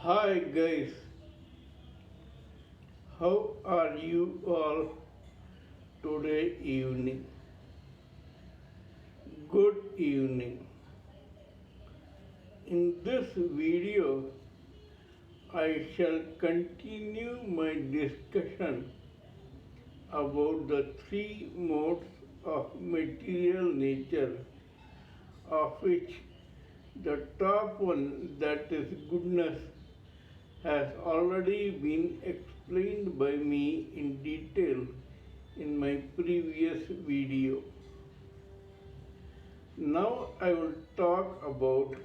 Hi guys, how are you all today evening? Good evening. In this video, I shall continue my discussion about the three modes of material nature, of which the top one, that is goodness, has already been explained by me in detail in my previous video. Now I will talk about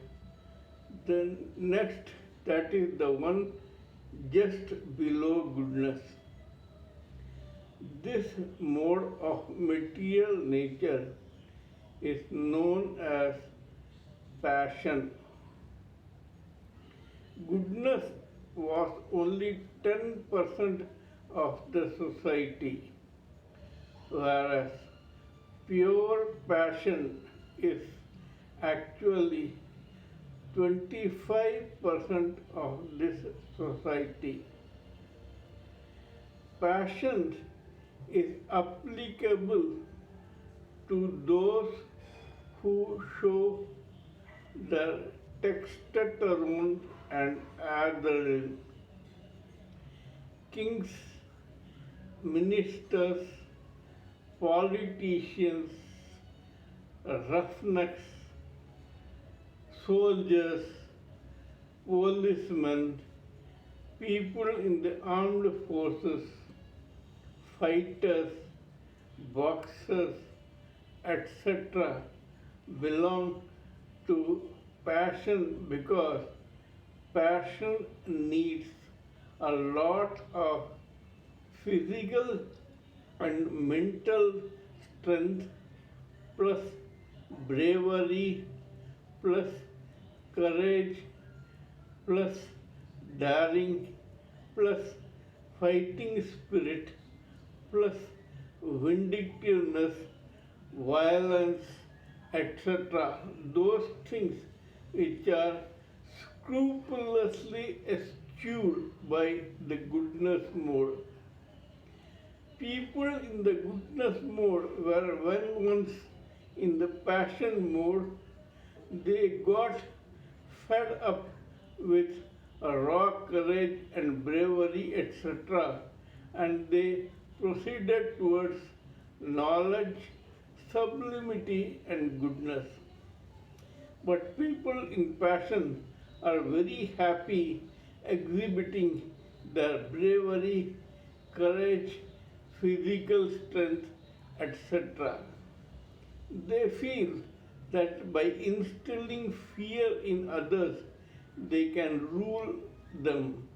the next, that is the one just below goodness. This mode of material nature is known as passion. Goodness was only 10% of the society, whereas pure passion is actually 25% of this society. Passion is applicable to those who show their testosterone and adrenaline. Kings, ministers, politicians, roughnecks, soldiers, policemen, people in the armed forces, fighters, boxers, etc. belong to passion because passion needs a lot of physical and mental strength plus bravery plus courage plus daring plus fighting spirit plus vindictiveness, violence, etc. Those things which are scrupulously eschewed by the goodness mode. People in the goodness mode were when once in the passion mode, they got fed up with raw courage and bravery, etc., and they proceeded towards knowledge, sublimity, and goodness. But people in passion are very happy exhibiting their bravery, courage, physical strength, etc. They feel that by instilling fear in others, they can rule them.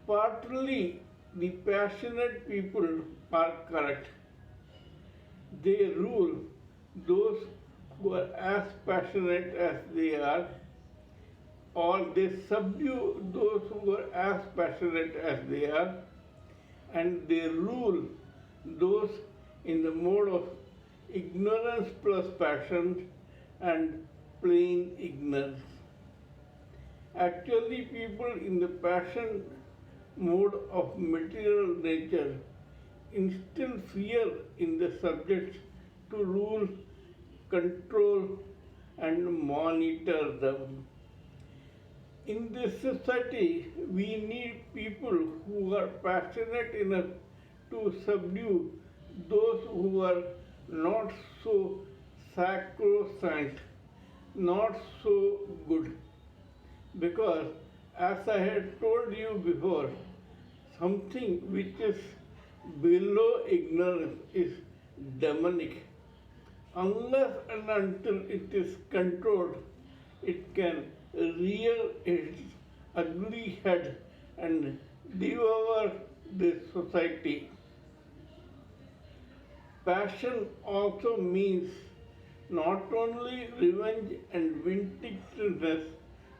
Partly, the passionate people are correct. They rule those who are as passionate as they are, or they subdue those who are as passionate as they are, and they rule those in the mode of ignorance plus passion and plain ignorance. Actually, people in the passion mode of material nature instill fear in the subjects to rule, control, and monitor them. In this society, we need people who are passionate enough to subdue those who are not so sacrosanct, not so good. Because, as I had told you before, something which is below ignorance is demonic. Unless and until it is controlled, it can rear its ugly head and devour the society. Passion also means not only revenge and vindictiveness,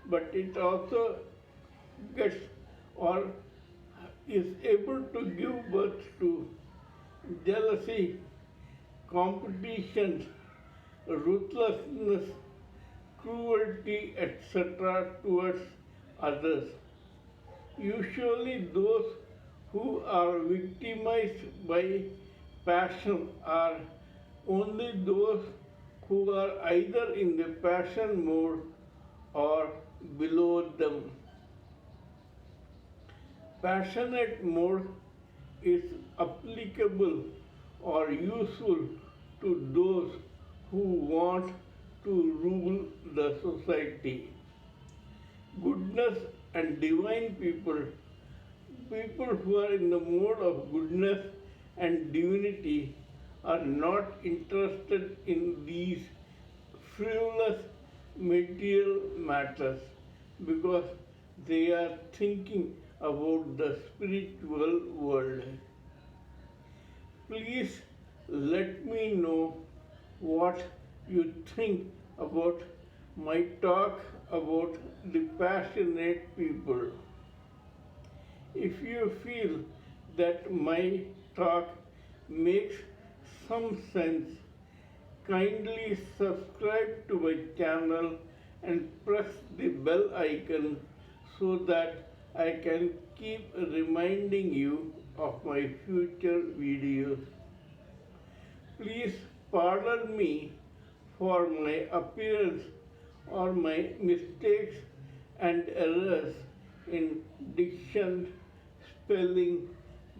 but it also gets or is able to give birth to jealousy, competition, ruthlessness, cruelty, etc. towards others. Usually, those who are victimized by passion are only those who are either in the passion mode or below them. Passionate mode is applicable or useful to those who want to rule the society. Goodness and divine people, people who are in the mode of goodness and divinity, are not interested in these frivolous material matters because they are thinking about the spiritual world. Please let me know what you think about my talk about the passionate people. If you feel that my talk makes some sense, kindly subscribe to my channel and press the bell icon so that I can keep reminding you of my future videos. Please pardon me for my appearance or my mistakes and errors in diction, spelling,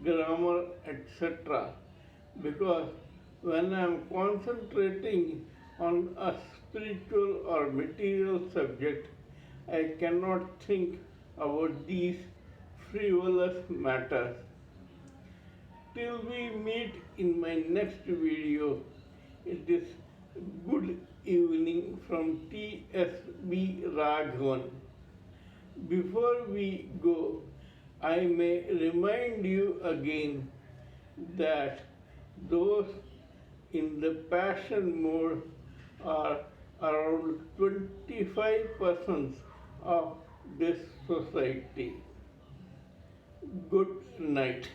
grammar, etc. Because when I am concentrating on a spiritual or material subject, I cannot think about these frivolous matters. Till we meet in my next video, it is good evening from T.S.B. Raghavan. Before we go, I may remind you again that those in the passion mode are around 25% of this society. Good night.